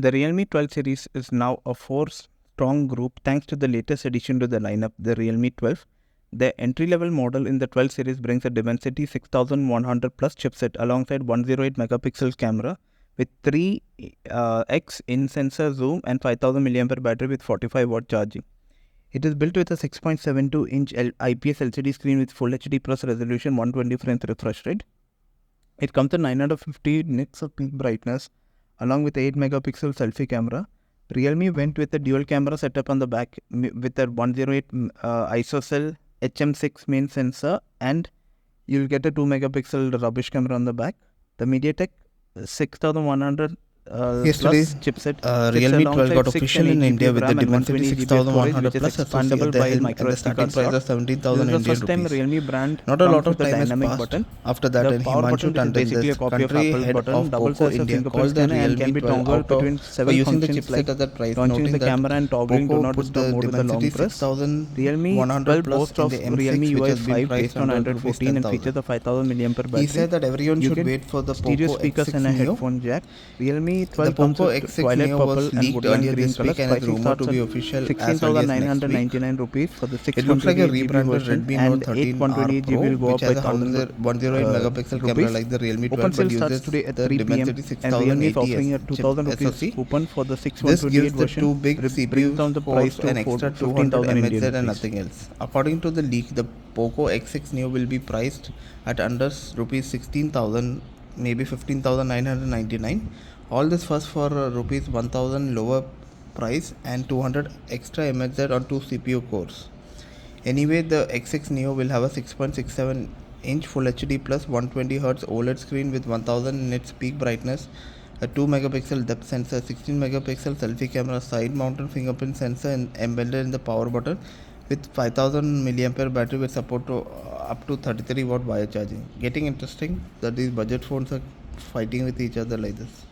The Realme 12 series is now a four-strong group thanks to the latest addition to the lineup, the Realme 12. The entry-level model in the 12 series brings a Dimensity 6100 plus chipset alongside 108 megapixel camera with 3x in sensor zoom and 5000 mAh battery with 45 watt charging. It is built with a 6.72-inch IPS LCD screen with Full HD plus resolution 120 frames refresh rate. It comes with 950 nits of peak brightness along with 8 megapixel selfie camera. Realme went with a dual camera setup on the back with a 108 isocell HM6 main sensor, and you'll get a 2 megapixel rubbish camera on the back. The MediaTek 6100 Yesterday, plus chipset Realme 12 got 6 official and in 8 India GB with the RAM and Dimensity 120 GB 6100 storage, which plus is expandable by and micro the SD starting card price slot. of 17,000 This is the Indian first time rupees. Realme brand Not a comes lot of with a time has dynamic passed. button. After that, The and power Himanshu button, which is Tandon, basically a the copy of country Apple's head button, of double Poco size of India, fingerprint called the scanner and Realme can be 12 toggled out of between by 7 using the functions like chipset at that price, launching noting the that camera and toggling do Poco not put disturb the mode with the long Dimensity press. Realme 6100 12 plus boasts in of the Realme M6, which UI has been 5 priced based on under Android rupees 14 and features 10,000. a 5000 mAh He battery. said that everyone You should get wait for the stereo Poco speakers X6 and a Neo. headphone jack. Realme The 12 comes Poco with X6 twilight Neo purple was and leaked woodland earlier green this colors. week and is Pricing rumored starts to at be official as early as next week. 16,999 rupees for the It looks like a 628 GB rebranded version, Redmi and Note 13R 8 128 GB Pro, will go which up by has a 108 megapixel camera rupees. like the Realme Open 12 sale but starts uses today at the 3 p.m. Dimensity and Realme is 6080 offering a chip 2000 rupees SoC. coupon for the This gives 6128 the version. two big Brings CPU down the price cores to and extra 200 15,000 Indian mHz and rupees. nothing else. According to the leak, the Poco X6 Neo will be priced at under rupees 16,000, maybe 15,999. All this first for rupees 1,000 lower price and 200 extra mHz on two CPU cores. Anyway, the X6 Neo will have a 6.67-inch Full HD plus 120Hz OLED screen with 1000 nits peak brightness, a 2 megapixel depth sensor, 16 megapixel selfie camera, side mounted fingerprint sensor embedded in the power button with 5000 mAh battery with support to up to 33 watt wire charging. Getting interesting that these budget phones are fighting with each other like this.